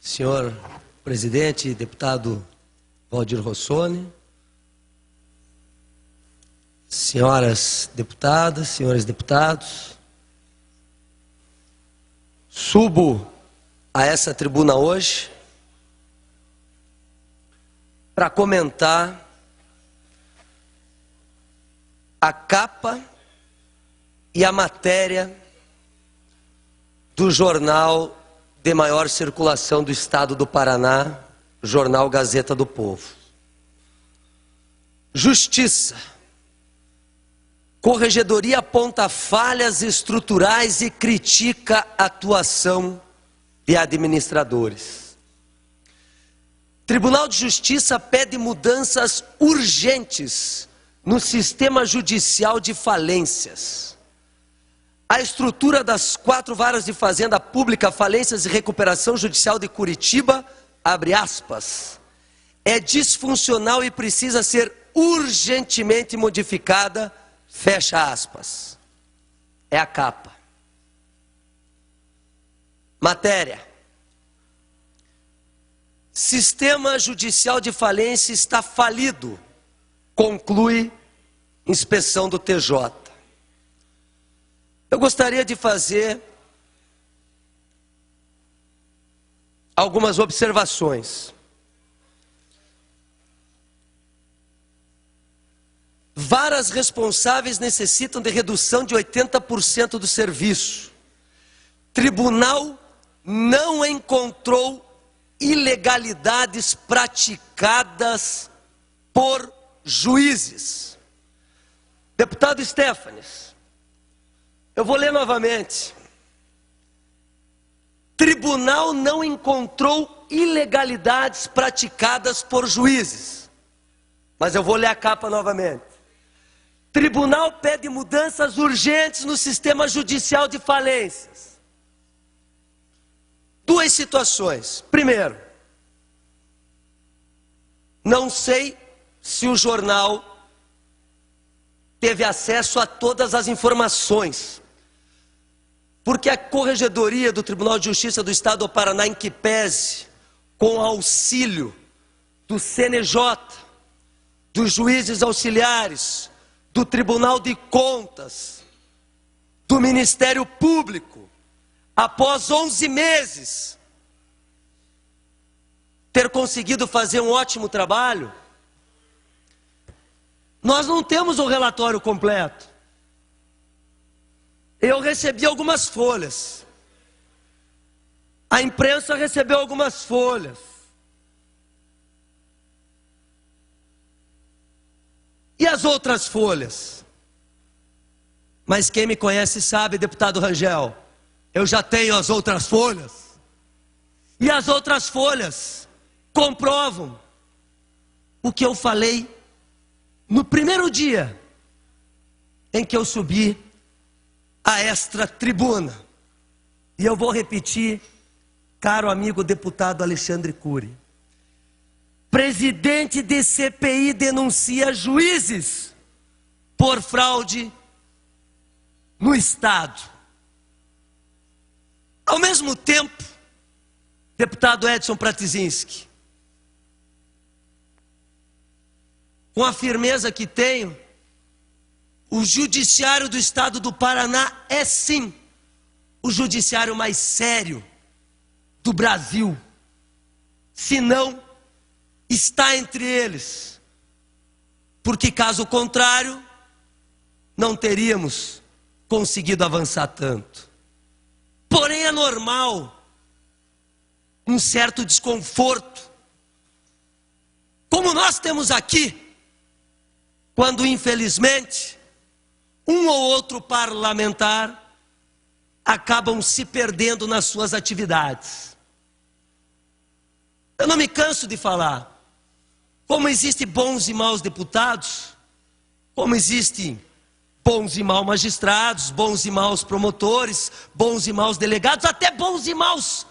senhor presidente, deputado Valdir Rossoni, senhoras deputadas, senhores deputados, subo a essa tribuna hoje para comentar a capa e a matéria do jornal de maior circulação do estado do Paraná, Jornal Gazeta do Povo. Justiça. Corregedoria aponta falhas estruturais e critica a atuação de administradores. Tribunal de Justiça pede mudanças urgentes no sistema judicial de falências. A estrutura das 4 varas de Fazenda Pública, Falências e Recuperação Judicial de Curitiba, abre aspas, é disfuncional e precisa ser urgentemente modificada, fecha aspas. É a capa. Matéria. Sistema judicial de falência está falido, conclui inspeção do TJ. Eu gostaria de fazer algumas observações. Varas responsáveis necessitam de redução de 80% do serviço. Tribunal não encontrou ilegalidades praticadas por juízes. Deputado Stefanes, eu vou ler novamente. Tribunal não encontrou ilegalidades praticadas por juízes. Mas eu vou ler a capa novamente. Tribunal pede mudanças urgentes no sistema judicial de falências. 2 situações. Primeiro, não sei se o jornal teve acesso a todas as informações. Porque a Corregedoria do Tribunal de Justiça do Estado do Paraná, em que pese, com auxílio do CNJ, dos juízes auxiliares, do Tribunal de Contas, do Ministério Público, após 11 meses, ter conseguido fazer um ótimo trabalho, nós não temos o relatório completo. Eu recebi algumas folhas. A imprensa recebeu algumas folhas. E as outras folhas? Mas quem me conhece sabe, deputado Rangel, eu já tenho as outras folhas. E as outras folhas comprovam o que eu falei no primeiro dia em que eu subi a extra tribuna. E eu vou repetir, caro amigo deputado Alexandre Cury. Presidente de CPI denuncia juízes por fraude no Estado. Ao mesmo tempo, deputado Edson Pratizinski, com a firmeza que tenho, o judiciário do Estado do Paraná é sim o judiciário mais sério do Brasil. Se não, está entre eles. Porque caso contrário, não teríamos conseguido avançar tanto. Porém é normal um certo desconforto, como nós temos aqui, quando infelizmente um ou outro parlamentar acabam se perdendo nas suas atividades. Eu não me canso de falar. Como existem bons e maus deputados, como existem bons e maus magistrados, bons e maus promotores, bons e maus delegados, até bons e maus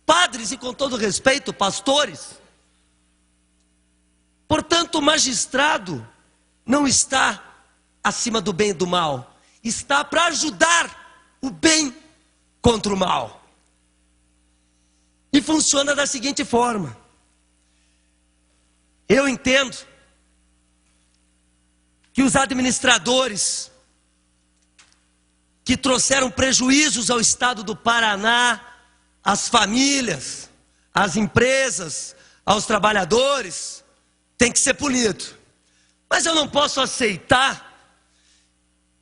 padres e, com todo respeito, pastores. Portanto, o magistrado não está acima do bem e do mal, está para ajudar o bem contra o mal. E funciona da seguinte forma. Eu entendo que os administradores que trouxeram prejuízos ao estado do Paraná, às famílias, às empresas, aos trabalhadores, têm que ser punidos. Mas eu não posso aceitar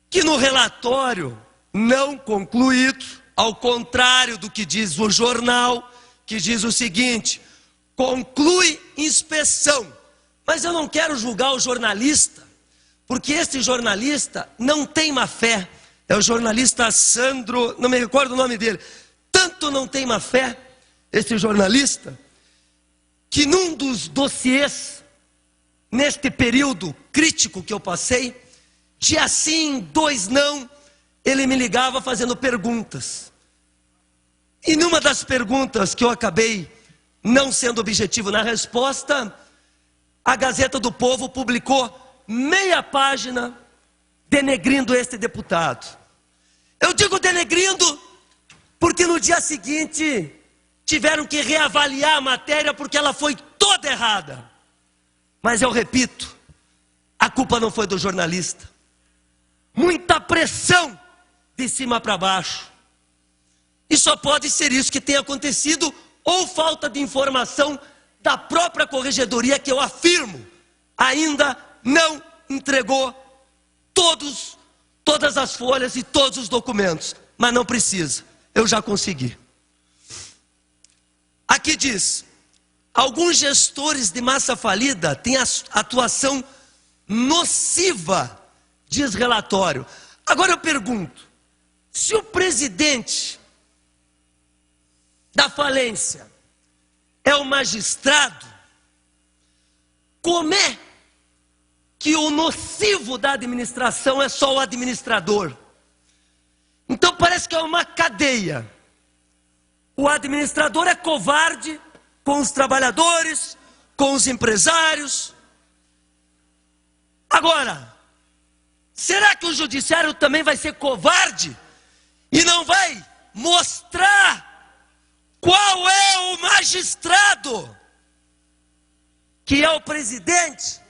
que no relatório não concluído, ao contrário do que diz o jornal, que diz o seguinte: conclui inspeção. Mas eu não quero julgar o jornalista, porque esse jornalista não tem má fé. É o jornalista Sandro, não me recordo o nome dele. Tanto não tem má fé, esse jornalista, que num dos dossiês, neste período crítico que eu passei, dia sim, 2 não, ele me ligava fazendo perguntas. E numa das perguntas que eu acabei não sendo objetivo na resposta, a Gazeta do Povo publicou meia página denegrindo este deputado. Eu digo denegrindo porque no dia seguinte tiveram que reavaliar a matéria porque ela foi toda errada. Mas eu repito, a culpa não foi do jornalista. Muita pressão de cima para baixo. E só pode ser isso que tem acontecido, ou falta de informação da própria corregedoria, que eu afirmo, ainda não entregou todas as folhas e todos os documentos. Mas não precisa, eu já consegui. Aqui diz: alguns gestores de massa falida têm atuação nociva, diz relatório. Agora eu pergunto, se o presidente da falência é o magistrado, como é que o nocivo da administração é só o administrador? Então parece que é uma cadeia. O administrador é covarde com os trabalhadores, com os empresários. Agora, será que o judiciário também vai ser covarde e não vai mostrar qual é o magistrado que é o presidente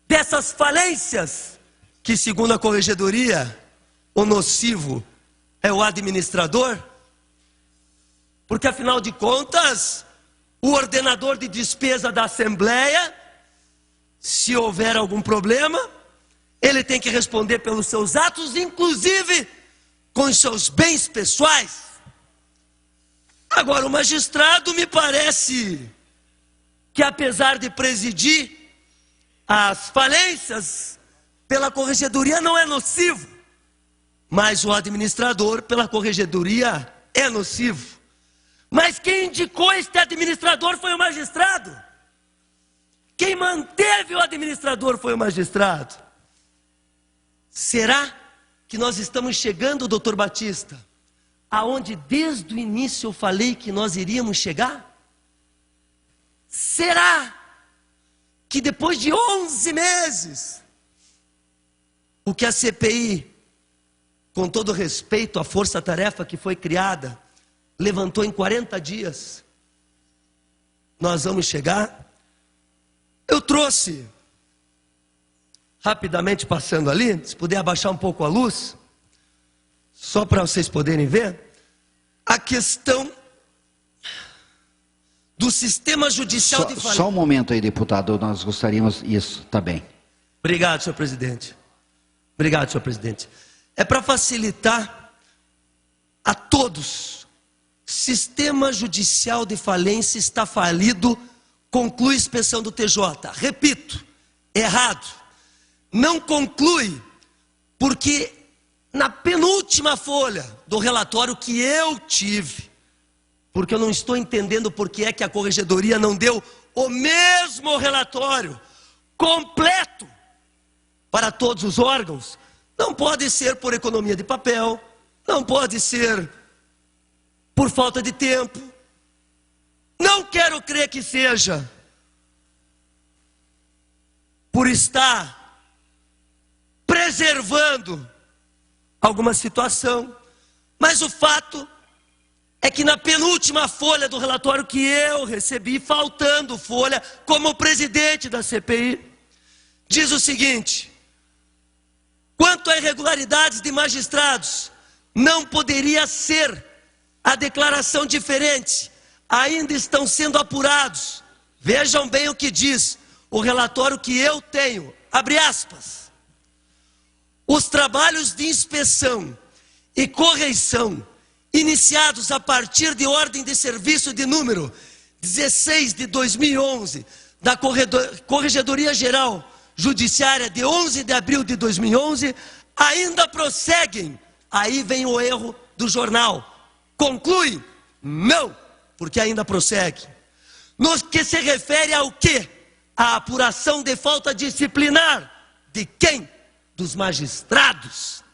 dessas falências, que segundo a corregedoria, o nocivo é o administrador? Porque afinal de contas, o ordenador de despesa da Assembleia, se houver algum problema, ele tem que responder pelos seus atos, inclusive com os seus bens pessoais. Agora, o magistrado me parece que, apesar de presidir as falências pela corregedoria, não é nocivo. Mas o administrador pela corregedoria é nocivo. Mas quem indicou este administrador foi o magistrado. Quem manteve o administrador foi o magistrado. Será que nós estamos chegando, doutor Batista, aonde desde o início eu falei que nós iríamos chegar? Será que depois de 11 meses, o que a CPI, com todo respeito à força-tarefa que foi criada, levantou em 40 dias, nós vamos chegar? Eu trouxe, rapidamente passando ali, se puder abaixar um pouco a luz, só para vocês poderem ver, a questão do sistema judicial de falência. Só um momento aí, deputado, nós gostaríamos... Isso, tá bem. Obrigado, senhor presidente. Obrigado, senhor presidente. É para facilitar a todos. Sistema judicial de falência está falido, conclui inspeção do TJ. Repito, errado. Não conclui, porque na penúltima folha do relatório que eu tive, porque eu não estou entendendo por que é que a corregedoria não deu o mesmo relatório completo para todos os órgãos. Não pode ser por economia de papel, não pode ser por falta de tempo. Não quero crer que seja por estar preservando alguma situação, mas o fato é que na penúltima folha do relatório que eu recebi, faltando folha, como presidente da CPI, diz o seguinte: quanto a irregularidades de magistrados, não poderia ser a declaração diferente, ainda estão sendo apurados. Vejam bem o que diz o relatório que eu tenho, abre aspas. Os trabalhos de inspeção e correição iniciados a partir de ordem de serviço de número 16 de 2011 da Corregedoria Geral Judiciária de 11 de abril de 2011 ainda prosseguem. Aí vem o erro do jornal. Conclui? Não, porque ainda prossegue. No que se refere ao quê? A apuração de falta disciplinar. De quem? Dos magistrados,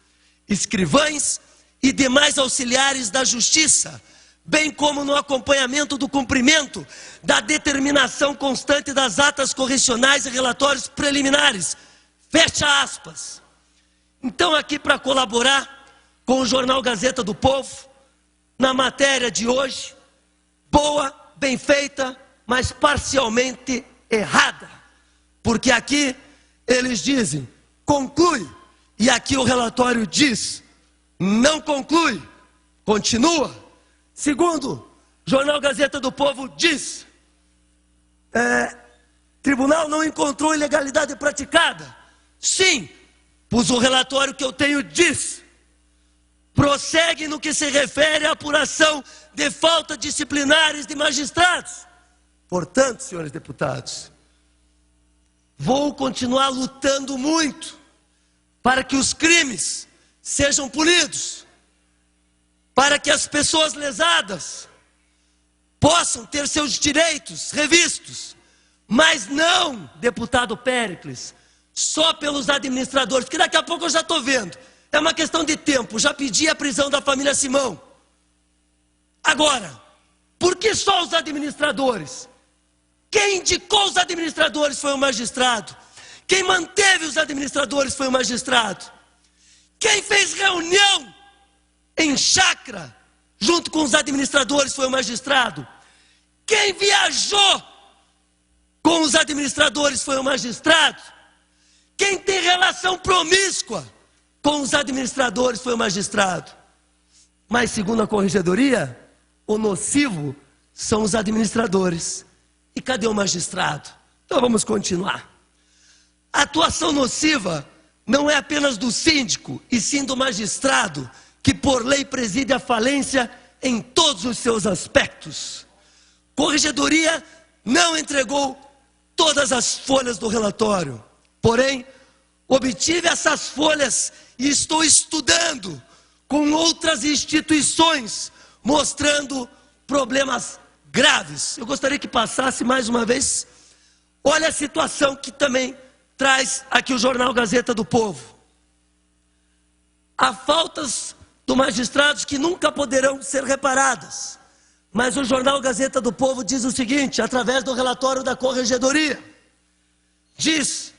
escrivães e demais auxiliares da justiça, bem como no acompanhamento do cumprimento da determinação constante das atas correcionais e relatórios preliminares. Fecha aspas. Então, aqui para colaborar com o jornal Gazeta do Povo, na matéria de hoje, boa, bem feita, mas parcialmente errada. Porque aqui eles dizem, conclui, e aqui o relatório diz, não conclui, continua. Segundo, jornal Gazeta do Povo diz, tribunal não encontrou ilegalidade praticada. Sim, pois o relatório que eu tenho diz, prossegue no que se refere à apuração de faltas disciplinares de magistrados. Portanto, senhores deputados, vou continuar lutando muito para que os crimes sejam punidos, para que as pessoas lesadas possam ter seus direitos revistos, mas não, deputado Péricles, só pelos administradores, que daqui a pouco eu já estou vendo, é uma questão de tempo, já pedi a prisão da família Simão. Agora, por que só os administradores? Quem indicou os administradores foi o magistrado. Quem manteve os administradores foi o magistrado. Quem fez reunião em chácara junto com os administradores foi o magistrado. Quem viajou com os administradores foi o magistrado. Quem tem relação promíscua com os administradores foi o magistrado. Mas segundo a corregedoria, o nocivo são os administradores. E cadê o magistrado? Então vamos continuar. A atuação nociva não é apenas do síndico, e sim do magistrado, que por lei preside a falência em todos os seus aspectos. Corregedoria não entregou todas as folhas do relatório. Porém, obtive essas folhas e estou estudando com outras instituições, mostrando problemas graves. Eu gostaria que passasse mais uma vez. Olha a situação que também traz aqui o jornal Gazeta do Povo. Há faltas dos magistrados que nunca poderão ser reparadas. Mas o jornal Gazeta do Povo diz o seguinte, através do relatório da Corregedoria. Diz,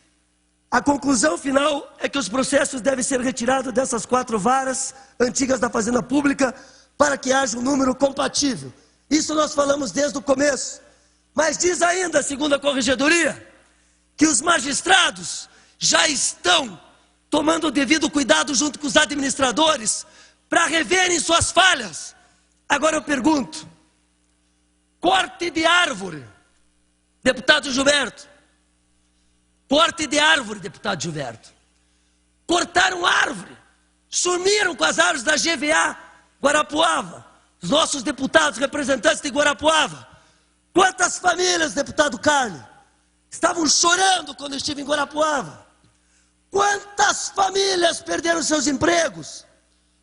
a conclusão final é que os processos devem ser retirados dessas 4 varas antigas da Fazenda Pública para que haja um número compatível. Isso nós falamos desde o começo. Mas diz ainda, segundo a Corregedoria, que os magistrados já estão tomando o devido cuidado junto com os administradores para reverem suas falhas. Agora eu pergunto, corte de árvore, deputado Gilberto, corte de árvore, deputado Gilberto, cortaram árvore, sumiram com as árvores da GVA Guarapuava, os nossos deputados representantes de Guarapuava. Quantas famílias, deputado Carlos, estavam chorando quando eu estive em Guarapuava? Quantas famílias perderam seus empregos?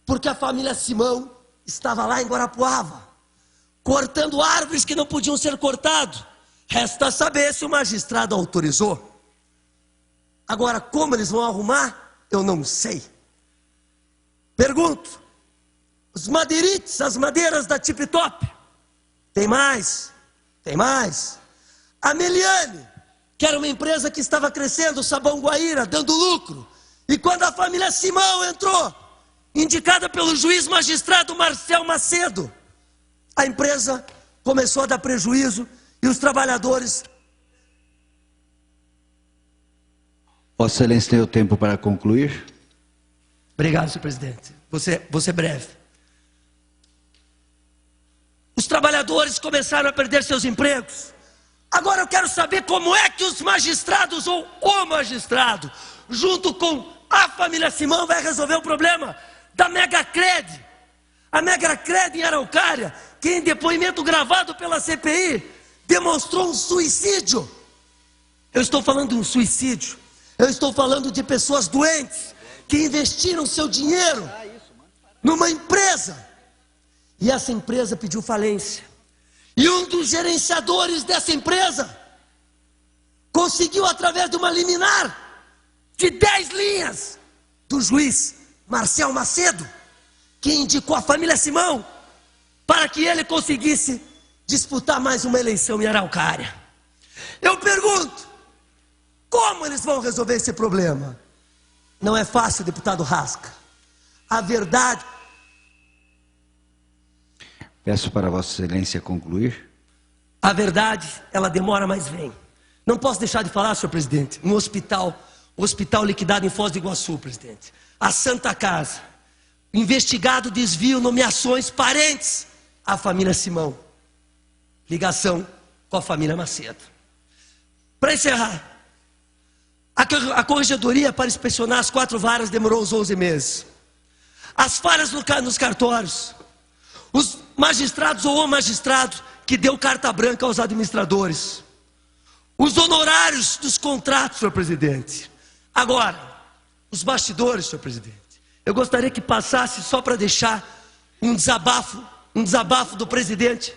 Porque a família Simão estava lá em Guarapuava, cortando árvores que não podiam ser cortadas. Resta saber se o magistrado autorizou. Agora, como eles vão arrumar, eu não sei. Pergunto, os madeirites, as madeiras da Tip Top, tem mais? Tem mais. A Meliane, que era uma empresa que estava crescendo, Sabão Guaíra, dando lucro. E quando a família Simão entrou, indicada pelo juiz magistrado Marcel Macedo, a empresa começou a dar prejuízo e os trabalhadores... Vossa Excelência tem o tempo para concluir? Obrigado, senhor presidente. Vou ser breve. Os trabalhadores começaram a perder seus empregos. Agora eu quero saber como é que os magistrados ou o magistrado, junto com a família Simão, vai resolver o problema da Megacred. A Megacred em Araucária, que em depoimento gravado pela CPI, demonstrou um suicídio. Eu estou falando de um suicídio. Eu estou falando de pessoas doentes que investiram seu dinheiro numa empresa. E essa empresa pediu falência. E um dos gerenciadores dessa empresa conseguiu, através de uma liminar de 10 linhas do juiz Marcel Macedo, que indicou a família Simão para que ele conseguisse disputar mais uma eleição em Araucária. Eu pergunto, como eles vão resolver esse problema? Não é fácil, deputado Rasca. A verdade... Peço para Vossa Excelência concluir. A verdade, ela demora, mas vem. Não posso deixar de falar, senhor presidente, no hospital liquidado em Foz do Iguaçu, presidente. A Santa Casa, investigado desvio, nomeações parentes à família Simão. Ligação com a família Macedo. Para encerrar, a corregedoria para inspecionar as 4 varas demorou uns 11 meses. As falhas nos cartórios, os magistrados ou o magistrado que deu carta branca aos administradores, os honorários dos contratos, senhor presidente. Agora, os bastidores, senhor presidente. Eu gostaria que passasse só para deixar um desabafo do presidente.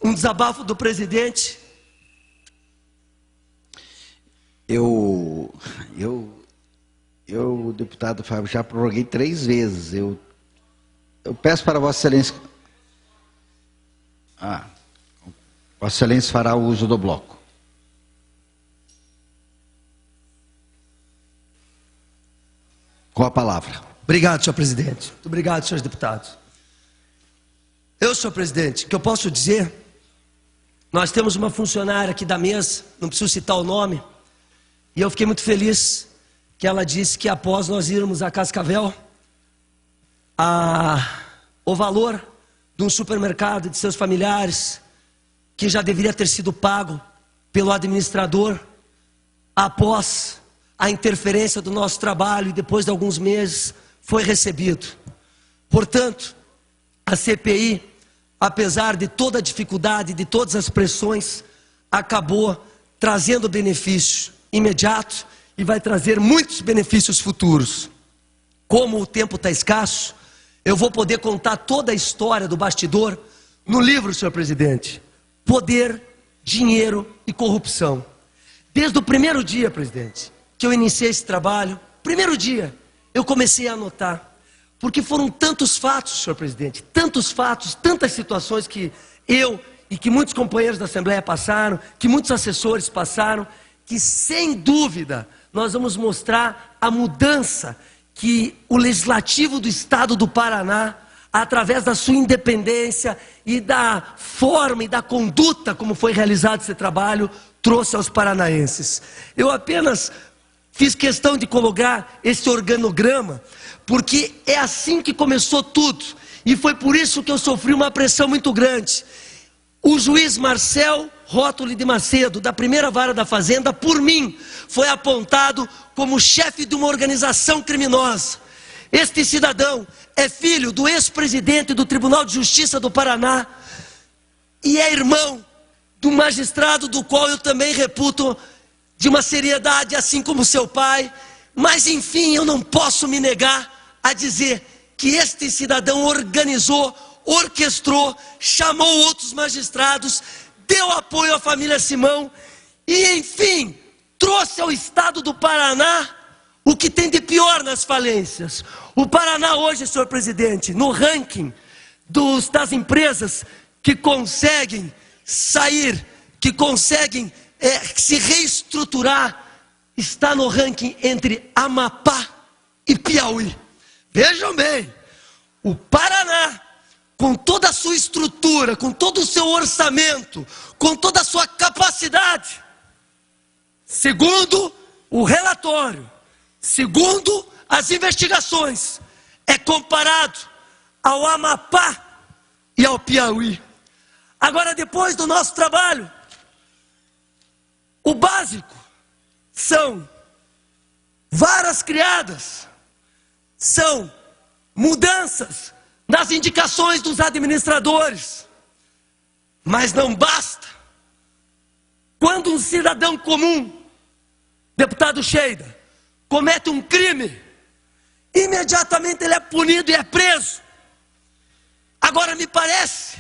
Um desabafo do presidente. Eu, deputado Fábio, já prorroguei 3 vezes. Eu peço para Vossa Excelência... Vossa Excelência fará o uso do bloco. Com a palavra. Obrigado, senhor presidente. Muito obrigado, senhores deputados. Senhor presidente, o que eu posso dizer... Nós temos uma funcionária aqui da mesa, não preciso citar o nome, e eu fiquei muito feliz que ela disse que após nós irmos a Cascavel, o valor de um supermercado de seus familiares, que já deveria ter sido pago pelo administrador, após a interferência do nosso trabalho e depois de alguns meses, foi recebido. Portanto, a CPI, apesar de toda a dificuldade, de todas as pressões, acabou trazendo benefício imediato e vai trazer muitos benefícios futuros. Como o tempo está escasso, eu vou poder contar toda a história do bastidor no livro, senhor presidente. Poder, dinheiro e corrupção. Desde o primeiro dia, presidente, que eu iniciei esse trabalho, primeiro dia, eu comecei a anotar. Porque foram tantos fatos, senhor presidente, tantos fatos, tantas situações que eu e que muitos companheiros da Assembleia passaram, que muitos assessores passaram, que sem dúvida nós vamos mostrar a mudança que o Legislativo do Estado do Paraná, através da sua independência e da forma e da conduta como foi realizado esse trabalho, trouxe aos paranaenses. Eu apenas fiz questão de colocar esse organograma, porque é assim que começou tudo, e foi por isso que eu sofri uma pressão muito grande. O juiz Marcel Rótoli de Macedo, da primeira vara da Fazenda, por mim, foi apontado como chefe de uma organização criminosa. Este cidadão é filho do ex-presidente do Tribunal de Justiça do Paraná, e é irmão do magistrado do qual eu também reputo de uma seriedade, assim como seu pai. Mas enfim, eu não posso me negar a dizer que este cidadão organizou, orquestrou, chamou outros magistrados, deu apoio à família Simão e, enfim, trouxe ao estado do Paraná o que tem de pior nas falências. O Paraná hoje, senhor presidente, no ranking das empresas que conseguem sair, que conseguem se reestruturar, está no ranking entre Amapá e Piauí. Vejam bem, o Paraná, com toda a sua estrutura, com todo o seu orçamento, com toda a sua capacidade, segundo o relatório, segundo as investigações, é comparado ao Amapá e ao Piauí. Agora, depois do nosso trabalho, o básico são varas criadas, são mudanças nas indicações dos administradores. Mas não basta. Quando um cidadão comum, deputado Sheida, comete um crime, imediatamente ele é punido e é preso. Agora me parece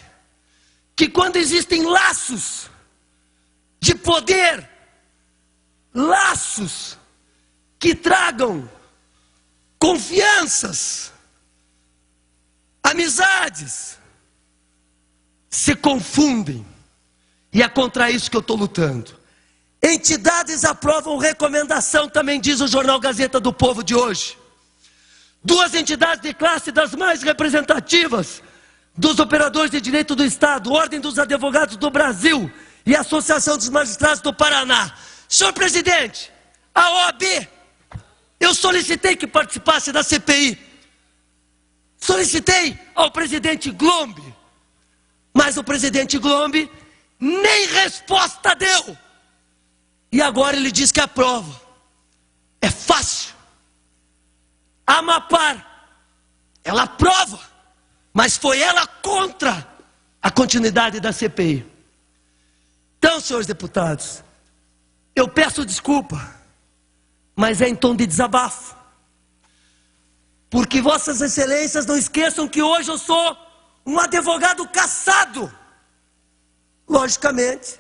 que quando existem laços de poder, laços que tragam confianças, amizades, se confundem. E é contra isso que eu estou lutando. Entidades aprovam recomendação, também diz o jornal Gazeta do Povo de hoje. 2 entidades de classe das mais representativas dos operadores de direito do Estado, Ordem dos Advogados do Brasil e Associação dos Magistrados do Paraná. Senhor presidente, a OAB, eu solicitei que participasse da CPI. Solicitei ao presidente Glombe, mas o presidente Glombe nem resposta deu. E agora ele diz que aprova. É fácil. A Amapar, ela aprova, mas foi ela contra a continuidade da CPI. Então, senhores deputados, eu peço desculpa, mas é em tom de desabafo. Porque vossas excelências não esqueçam que hoje eu sou um advogado cassado. Logicamente,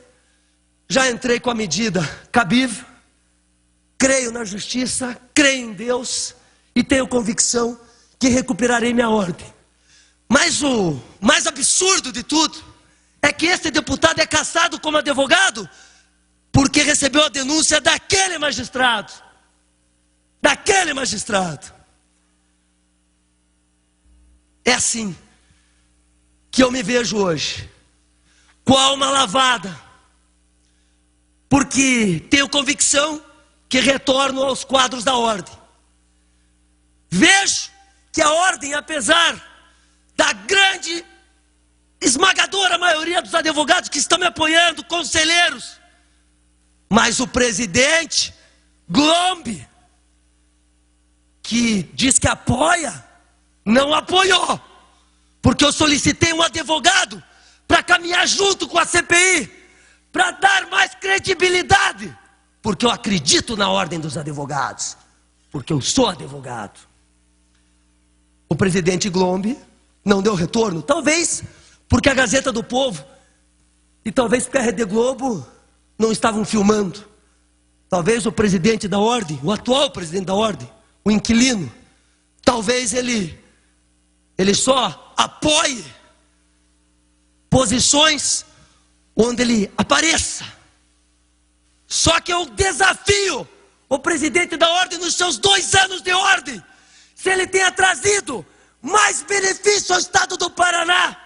já entrei com a medida cabível, creio na justiça, creio em Deus e tenho convicção que recuperarei minha ordem. Mas o mais absurdo de tudo é que esse deputado é cassado como advogado porque recebeu a denúncia daquele magistrado. Daquele magistrado. É assim que eu me vejo hoje, com a alma lavada, porque tenho convicção que retorno aos quadros da ordem. Vejo que a ordem, apesar da grande, esmagadora maioria dos advogados que estão me apoiando, conselheiros, mas o presidente Glombe, que diz que apoia, não apoiou, porque eu solicitei um advogado para caminhar junto com a CPI, para dar mais credibilidade, porque eu acredito na ordem dos advogados, porque eu sou advogado. O presidente Glombe não deu retorno, talvez porque a Gazeta do Povo e talvez porque a Rede Globo não estavam filmando. Talvez o presidente da ordem, o atual presidente da ordem, o inquilino, talvez ele só apoie posições onde ele apareça. Só que eu desafio o presidente da ordem nos seus 2 anos de ordem, se ele tenha trazido mais benefício ao Estado do Paraná,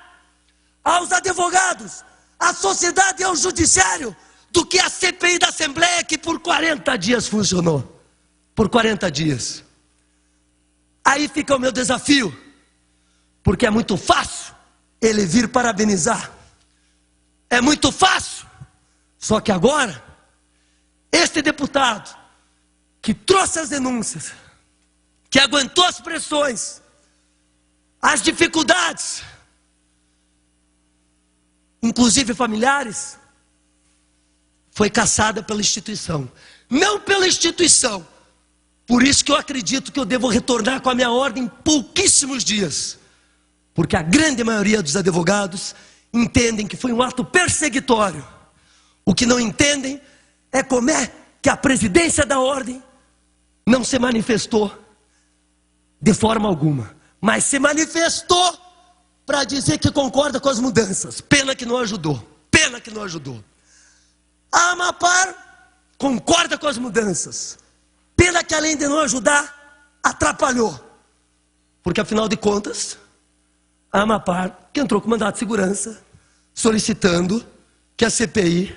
aos advogados, à sociedade e ao judiciário, do que a CPI da Assembleia, que por 40 dias funcionou. Por 40 dias. Aí fica o meu desafio, porque é muito fácil ele vir parabenizar. É muito fácil. Só que agora, este deputado que trouxe as denúncias, que aguentou as pressões, as dificuldades, inclusive familiares, foi cassada pela instituição. Não pela instituição. Por isso que eu acredito que eu devo retornar com a minha ordem em pouquíssimos dias. Porque a grande maioria dos advogados entendem que foi um ato perseguitório. O que não entendem é como é que a presidência da ordem não se manifestou de forma alguma, mas se manifestou para dizer que concorda com as mudanças. Pena que não ajudou. Pena que não ajudou. A Amapar concorda com as mudanças. Pena que além de não ajudar, atrapalhou. Porque afinal de contas, a Amapar, que entrou com mandato de segurança, solicitando que a CPI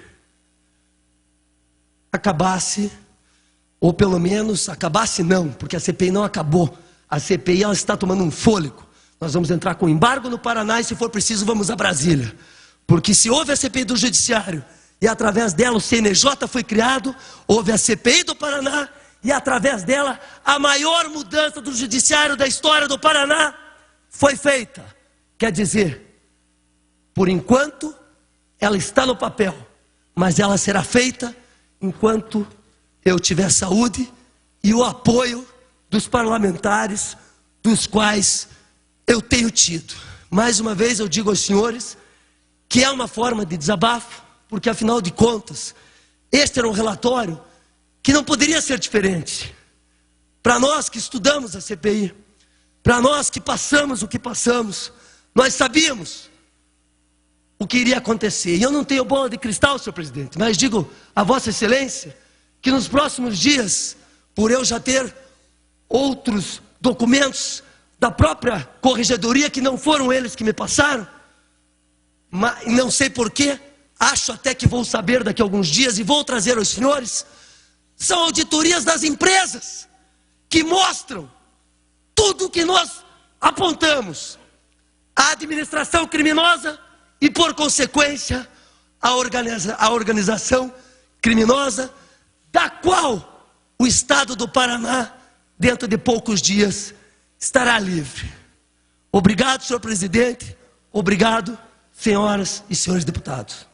acabasse, ou pelo menos, acabasse não, porque a CPI não acabou. A CPI ela está tomando um fôlego. Nós vamos entrar com embargo no Paraná e, se for preciso, vamos a Brasília. Porque se houve a CPI do Judiciário e através dela o CNJ foi criado, houve a CPI do Paraná e através dela a maior mudança do Judiciário da história do Paraná foi feita. Quer dizer, por enquanto, ela está no papel, mas ela será feita enquanto eu tiver saúde e o apoio dos parlamentares, dos quais eu tenho tido. Mais uma vez eu digo aos senhores que é uma forma de desabafo, porque afinal de contas, este era um relatório que não poderia ser diferente. Para nós que estudamos a CPI, para nós que passamos o que passamos, nós sabíamos o que iria acontecer. E eu não tenho bola de cristal, senhor presidente, mas digo a Vossa Excelência que nos próximos dias, por eu já ter outros documentos da própria corregedoria, que não foram eles que me passaram, mas não sei porquê, acho até que vou saber daqui a alguns dias e vou trazer aos senhores, são auditorias das empresas que mostram tudo o que nós apontamos. A administração criminosa e, por consequência, a organização criminosa, da qual o Estado do Paraná, dentro de poucos dias, estará livre. Obrigado, senhor presidente. Obrigado, senhoras e senhores deputados.